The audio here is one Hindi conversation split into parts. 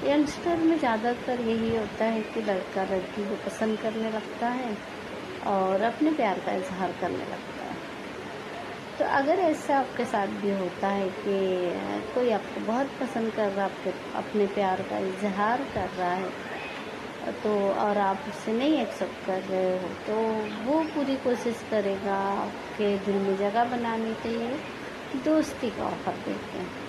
यंगस्टर में ज़्यादातर यही होता है कि लड़का लड़की को पसंद करने लगता है और अपने प्यार का इजहार करने लगता है। तो अगर ऐसा आपके साथ भी होता है कि कोई आपको बहुत पसंद कर रहा है, आपके अपने प्यार का इजहार कर रहा है, तो और आप उससे नहीं एक्सेप्ट कर रहे हो, तो वो पूरी कोशिश करेगा आपके दिल में जगह बनाने के लिए दोस्ती का ऑफर देते हैं।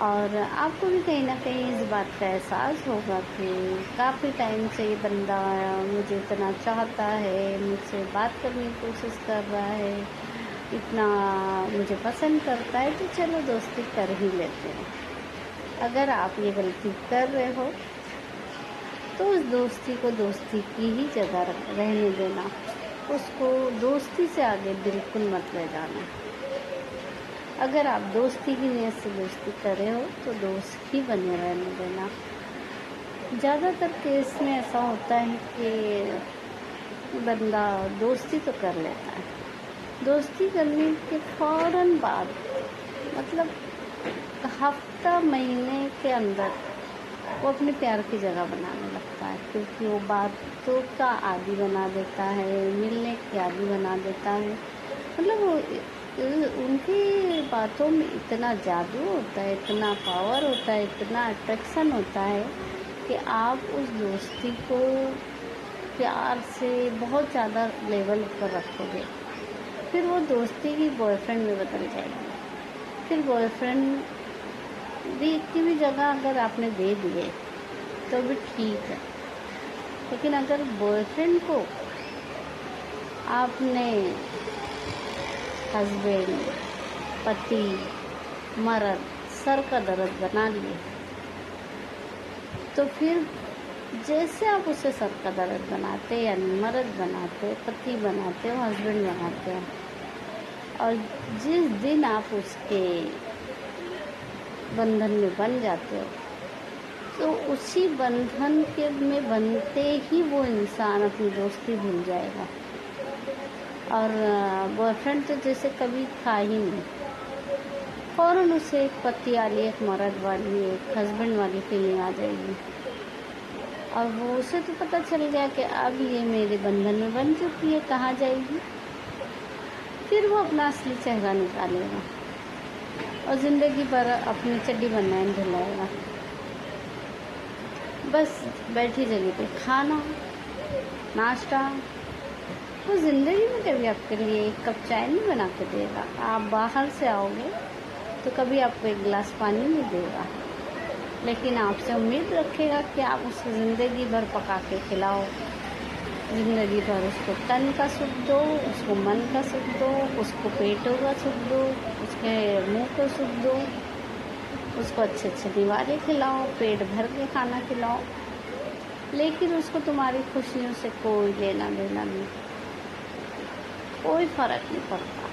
और आपको भी कहीं ना कहीं इस बात का एहसास होगा कि काफ़ी टाइम से ये बंदा मुझे इतना चाहता है, मुझसे बात करने की कोशिश कर रहा है, इतना मुझे पसंद करता है, तो चलो दोस्ती कर ही लेते हैं। अगर आप ये गलती कर रहे हो तो उस दोस्ती को दोस्ती की ही जगह रहने देना, उसको दोस्ती से आगे बिल्कुल मत ले जाना। अगर आप दोस्ती की नीयत से दोस्ती कर रहे हो तो दोस्त ही बने रहने देना। ज़्यादातर केस में ऐसा होता है कि बंदा दोस्ती तो कर लेता है, दोस्ती करने के फ़ौरन बाद मतलब हफ्ता महीने के अंदर वो अपने प्यार की जगह बनाने लगता है, क्योंकि वो बातों का आदी बना देता है, मिलने की आदी बना देता है। मतलब वो उनकी बातों में इतना जादू होता है, इतना पावर होता है, इतना अट्रैक्शन होता है कि आप उस दोस्ती को प्यार से बहुत ज़्यादा लेवल पर रखोगे। फिर वो दोस्ती की बॉयफ्रेंड में बदल जाएगी। फिर बॉयफ्रेंड की भी जगह अगर आपने दे दिए तो भी ठीक है, लेकिन अगर बॉयफ्रेंड को आपने हस्बैंड, पति, मर्द, सर का दर्द बना लिए, तो फिर जैसे आप उसे सर का दर्द बनाते या मर्द बनाते, पति बनाते हो, हस्बैंड बनाते हो, और जिस दिन आप उसके बंधन में बन जाते हो, तो उसी बंधन के में बनते ही वो इंसान अपनी दोस्ती भूल जाएगा। और बॉयफ्रेंड तो जैसे कभी था ही नहीं, फ़ौरन उसे एक पति वाली, एक मर्द वाली, एक हस्बैंड वाली फीलिंग आ जाएगी। और वो उसे तो पता चल गया कि अब ये मेरे बंधन में बन चुकी है, कहाँ जाएगी। फिर वो अपना असली चेहरा निकालेगा और ज़िंदगी भर अपनी चड्डी बनाए धुलाएगा। बस बैठी जगह पे खाना, नाश्ता, वो ज़िंदगी में कभी आपके लिए एक कप चाय नहीं बना के देगा। आप बाहर से आओगे तो कभी आपको एक गिलास पानी नहीं देगा, लेकिन आपसे उम्मीद रखेगा कि आप उसको ज़िंदगी भर पका के खिलाओ, ज़िंदगी भर उसको तन का सुख दो, उसको मन का सुख दो, उसको पेटों का सुख दो, उसके मुंह को सुख दो, उसको अच्छे अच्छे निवाले खिलाओ, पेट भर के खाना खिलाओ, लेकिन उसको तुम्हारी खुशियों से कोई लेना देना नहीं, कोई फ़र्क नहीं पड़ता।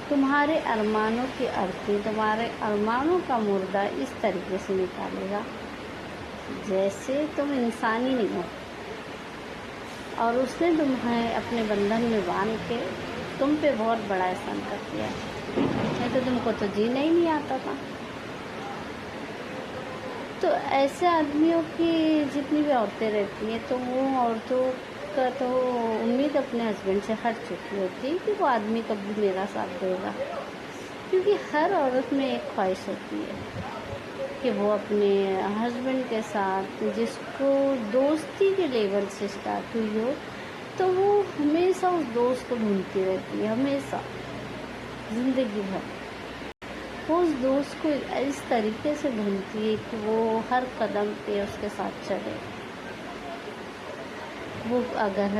तुम्हारे अरमानों की अर्थी, तुम्हारे अरमानों का मुर्दा इस तरीके से निकालेगा जैसे तुम इंसान ही नहीं हो, और उसने तुम्हें अपने बंधन में बांध के तुम पे बहुत बड़ा एहसान कर दिया है। नहीं तो तुमको तो जीना ही नहीं आता था। तो ऐसे आदमियों की जितनी भी औरतें रहती हैं, तो वो औरतों का तो उम्मीद अपने हस्बैंड से हट चुकी होती है कि वो आदमी कभी मेरा साथ देगा, क्योंकि हर औरत में एक ख्वाहिश होती है कि वो अपने हस्बैंड के साथ, जिसको दोस्ती के लेवल से स्टार्ट हुई हो, तो वो हमेशा उस दोस्त को ढूंढती रहती है, हमेशा ज़िंदगी भर वो उस दोस्त को इस तरीके से ढूंढती है कि वो हर कदम पे उसके साथ चले। वो अगर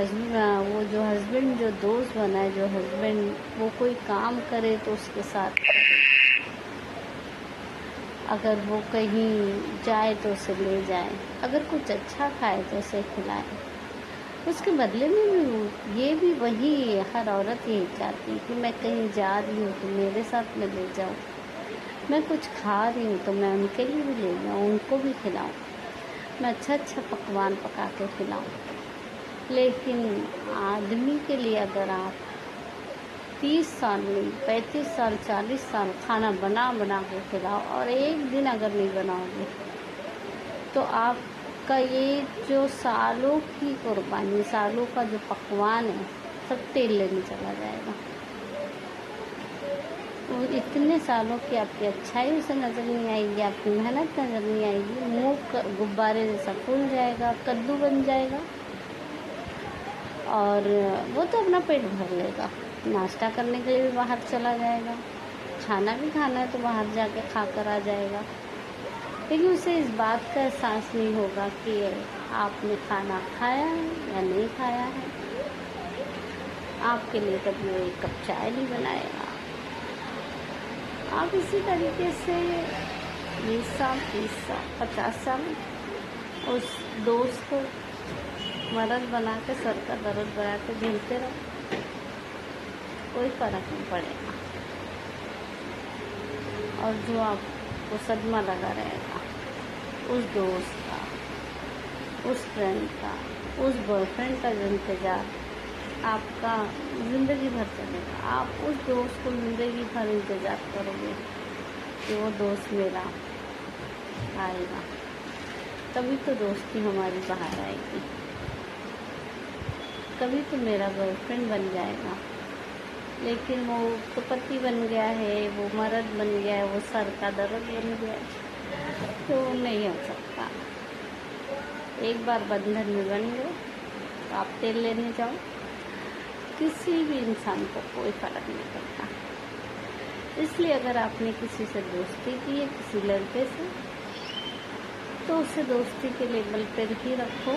वो जो हस्बैंड जो दोस्त बना है, जो हस्बैंड वो कोई काम करे तो उसके साथ करे, अगर वो कहीं जाए तो उसे ले जाए, अगर कुछ अच्छा खाए तो उसे खिलाए। उसके बदले में भी ये भी वही हर औरत यही चाहती है कि मैं कहीं जा रही हूँ तो मेरे साथ में ले जाऊँ, मैं कुछ खा रही हूँ तो मैं उनके लिए भी ले जाऊँ, उनको भी खिलाऊँ, मैं अच्छा अच्छा पकवान पका के खिलाऊँ। लेकिन आदमी के लिए अगर आप 30 साल नहीं, 35 साल, 40 साल खाना बना बना के खिलाओ और एक दिन अगर नहीं बनाओगे तो आपका ये जो सालों की कुर्बानी, सालों का जो पकवान है, सब तेल लेने चला जाएगा। वो इतने सालों की आपकी अच्छाई उसे नज़र नहीं आएगी, आपकी मेहनत नज़र नहीं आएगी। मुँह गुब्बारे जैसा फूल जाएगा, कद्दू बन जाएगा। और वो तो अपना पेट भर लेगा, नाश्ता करने के लिए भी बाहर चला जाएगा, खाना भी खाना है तो बाहर जाके खा कर आ जाएगा। लेकिन उसे इस बात का एहसास नहीं होगा कि आपने खाना खाया है या नहीं खाया है। आपके लिए कभी वो एक कप चाय नहीं बनाएगा। आप इसी तरीके से 20 साल, 30 साल, 50 साल उस दोस्त को मदद बना के, सर का दर्द बना के झेलते रहो, कोई फ़र्क नहीं पड़ेगा। और जो आपको सदमा लगा रहेगा उस दोस्त का, उस फ्रेंड का, उस बॉयफ्रेंड का जो इंतज़ार आपका ज़िंदगी भर चलेगा। आप उस दोस्त को ज़िंदगी भर इंतज़ार करोगे कि वो दोस्त मेरा आएगा, तभी तो दोस्ती हमारी बाहर आएगी। कभी तो मेरा बॉयफ्रेंड बन जाएगा, लेकिन वो तो पति बन गया है, वो मर्द बन गया है, वो सर का दर्द बन गया है, तो नहीं हो सकता। एक बार बंधन में बन गए तो आप तेल लेने जाओ, किसी भी इंसान को कोई फ़र्क नहीं पड़ता। इसलिए अगर आपने किसी से दोस्ती की है, किसी लड़के से, तो उसे दोस्ती के लेवल पर ही रखो।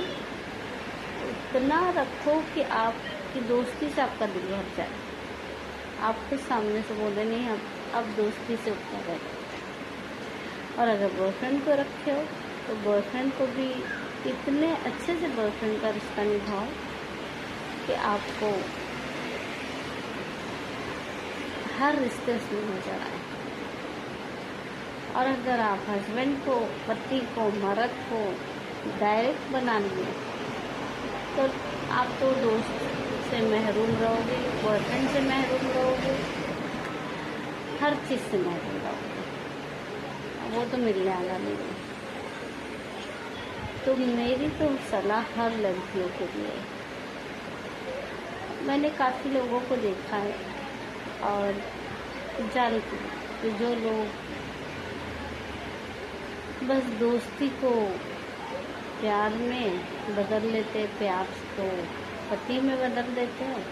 इतना रखो कि आपकी दोस्ती से आपका दिल भर जाए, आपके सामने से बोले नहीं अब दोस्ती से ऊपर है। और अगर बॉयफ्रेंड को रखे हो तो बॉयफ्रेंड को भी इतने अच्छे से बॉयफ्रेंड का रिश्ता निभाओ कि आपको हर रिश्ते से नजर आए। और अगर आप हस्बैंड को, पति को, मर्द को डायरेक्ट बना लिए तो आप तो दोस्त से महरूम रहोगे, बॉयफ्रेंड से महरूम रहोगे, हर चीज़ से महरूम रहोगे। वो तो मिलने वाला नहीं है। तो मेरी तो सलाह हर लड़कियों के लिए, मैंने काफ़ी लोगों को देखा है और जानती हूँ कि जो लोग बस दोस्ती को प्यार में बदल लेते, प्यार को पति में बदल देते हैं,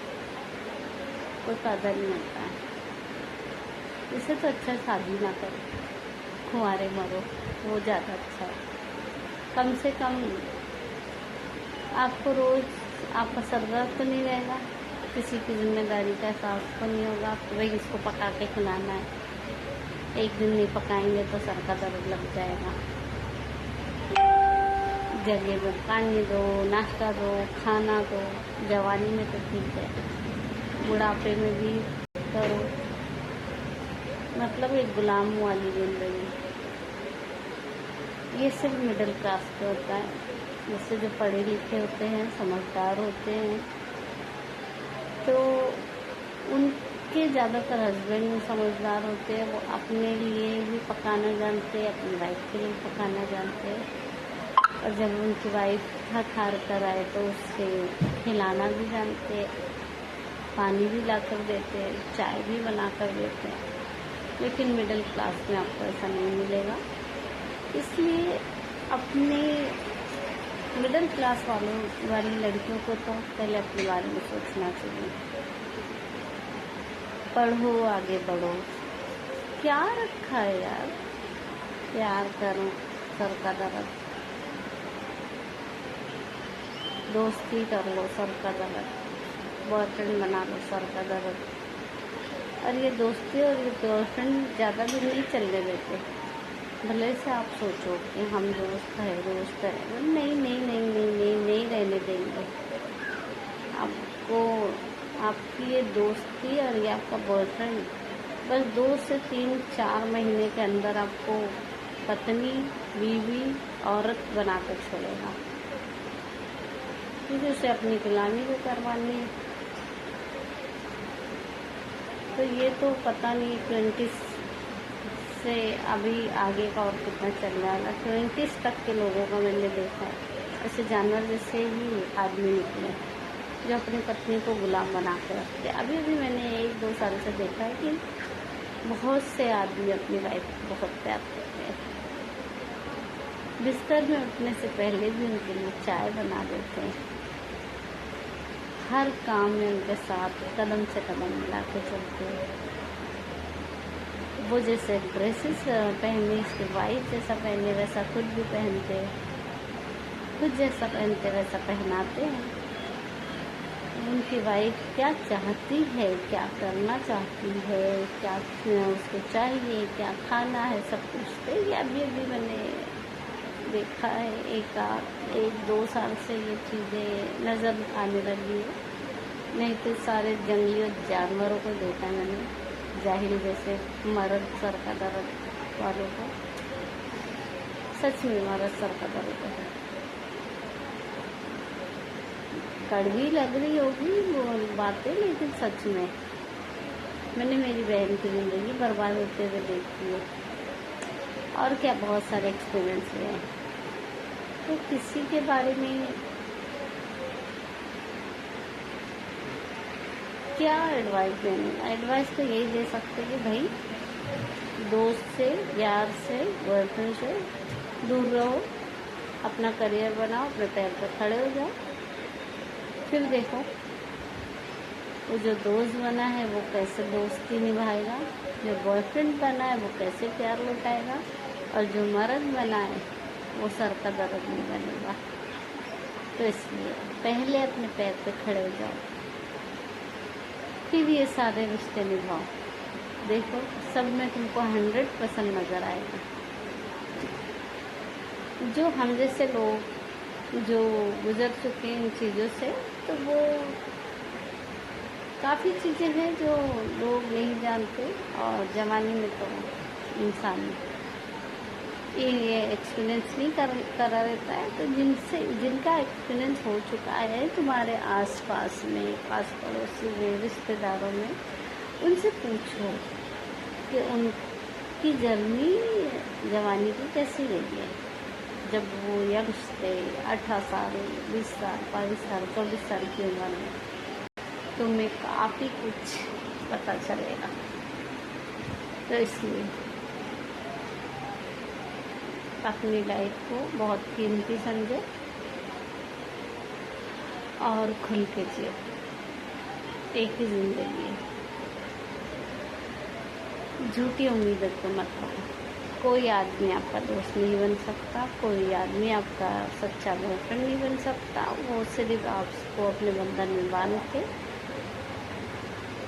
कोई फायदा नहीं होता है। इससे तो अच्छा शादी ना करो, कुंवारे मरो, वो ज़्यादा अच्छा है। कम से कम आपको रोज़ आपका सरदर्द तो नहीं रहेगा, किसी की जिम्मेदारी का एहसास तो नहीं होगा कि भाई इसको पका के खिलाना है, एक दिन नहीं पकाएंगे तो सर का दर्द लग जाएगा। जगह में पानी दो, नाश्ता दो, खाना दो। जवानी में तो ठीक है, बुढ़ापे में भी करो, मतलब एक गुलाम वाली जिंदगी। ये सिर्फ मिडिल क्लास पे होता है। जैसे जो पढ़े लिखे होते हैं, समझदार होते हैं, तो उनके ज़्यादातर हस्बैंड समझदार होते हैं। वो अपने लिए भी पकाना जानते हैं, अपनी वाइफ के लिए पकाना जानते हैं। और जब उनकी वाइफ थक हार कर आए तो उससे खिलाना भी जानते हैं, पानी भी ला कर देते हैं, चाय भी बना कर देते हैं। लेकिन मिडिल क्लास में आपको ऐसा नहीं मिलेगा। इसलिए अपने मिडिल क्लास वाली लड़कियों को तो पहले अपने बारे में सोचना चाहिए। पढ़ो, आगे बढ़ो। क्या रखा है यार, प्यार करो, सर का दर्द, दोस्ती कर लो, सर का दर्द, बॉयफ्रेंड बना लो, सर का दर्द। और ये दोस्ती और ये बॉयफ्रेंड ज़्यादा दिन नहीं चलने देते। भले से आप सोचो कि हम दोस्त है, नहीं नहीं नहीं नहीं नहीं नहीं रहने देंगे आपको। आपकी ये दोस्ती और ये आपका बॉयफ्रेंड बस 2 से 3-4 महीने के अंदर आपको पत्नी, बीवी, औरत बना कर छोड़ेगा, क्योंकि उसे अपनी गुलामी को करवानी है। तो ये तो पता नहीं 20 से अभी आगे का और कितना चलने वाला, 20 तक के लोगों का मैंने देखा है। ऐसे जानवर जैसे ही आदमी निकले जो अपनी पत्नी को गुलाम बना के रखते। अभी अभी मैंने 1-2 साल से देखा है कि बहुत से आदमी अपनी वाइफ को बहुत प्यार करते हैं। बिस्तर में उठने से पहले भी उनके लिए चाय बना देते हैं। हर काम में उनके साथ कदम से कदम मिला के चलते हैं। वो जैसे ड्रेसेस पहने, इसकी वाइफ जैसा पहने वैसा खुद भी पहनते, खुद जैसा पहनते वैसा पहनाते हैं। उनकी वाइफ क्या चाहती है, क्या करना चाहती है, क्या उसको चाहिए, क्या खाना है, सब पूछते। ये अभी अभी मैंने देखा है, 1-2 साल से ये चीज़ें नज़र आने लगी है। नहीं तो सारे जंगली और जानवरों को देखा है मैंने, जाहिल जैसे मर्द सर का दर्द वालों को। सच में मर्द सर का दर्द है। कड़वी लग रही होगी वो बातें, लेकिन सच में मैंने मेरी बहन की ज़िंदगी बर्बाद होते हुए देखी है। और क्या बहुत सारे एक्सपीरियंस हुए हैं। तो किसी के बारे में क्या एडवाइस देना? एडवाइस तो यही दे सकते कि भाई दोस्त से, यार से, बॉयफ्रेंड से दूर रहो, अपना करियर बनाओ, अपने पैर पर खड़े हो जाओ। फिर देखो वो जो दोस्त बना है वो कैसे दोस्ती निभाएगा, जो बॉयफ्रेंड बना है वो कैसे प्यार लुटाएगा, और जो मर्द बना है वो सर का दर्द नहीं बनेगा। तो इसलिए पहले अपने पैर पे खड़े हो जाओ, फिर ये सारे रिश्ते निभाओ। देखो सब में तुमको 100% नज़र आएगा। जो हम जैसे लोग जो गुजर चुके हैं इन चीज़ों से, तो वो काफ़ी चीज़ें हैं जो लोग नहीं जानते, और ज़माने में तो इंसान ये एक्सपीरियंस नहीं करा रहता है। तो जिनका एक्सपीरियंस हो चुका है तुम्हारे आसपास में, पास पड़ोसी में, रिश्तेदारों में, उनसे पूछो कि उनकी जर्नी जवानी की कैसी रही है। जब वो यंग थे, 18 साल, 20 साल, 22 साल, 24 साल की उम्र में, तुम्हें काफ़ी कुछ पता चलेगा। तो इसलिए अपनी लाइफ को बहुत कीमती समझो और खुल के जियो। एक ही जिंदगी है, झूठी उम्मीद तो मत करो। कोई आदमी आपका दोस्त नहीं बन सकता, कोई आदमी आपका सच्चा बॉयफ्रेंड नहीं बन सकता। वो सिर्फ आपको अपने बंधन में बांध के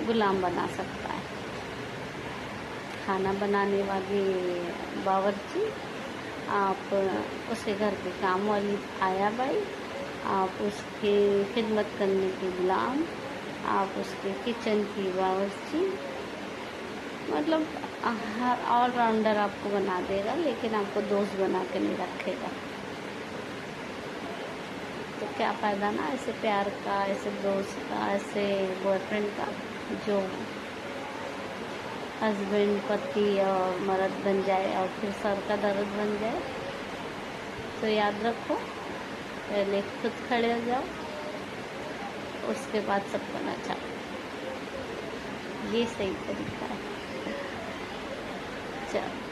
गुलाम बना सकता है। खाना बनाने वाली बावर्ची, आप उसके घर के काम वाली आया बाई, आप उसकी खिदमत करने की गुलाम, आप उसके किचन की बावर्ची, मतलब हर ऑलराउंडर आपको बना देगा, लेकिन आपको दोस्त बना के नहीं रखेगा। तो क्या फ़ायदा ना ऐसे प्यार का, ऐसे दोस्त का, ऐसे बॉयफ्रेंड का जो हस्बैंड, पति और मर्द बन जाए और फिर सर का दर्द बन जाए। तो याद रखो, पहले खुद खड़े हो जाओ, उसके बाद सबको नचाओ। ये सही तरीका है। चलो।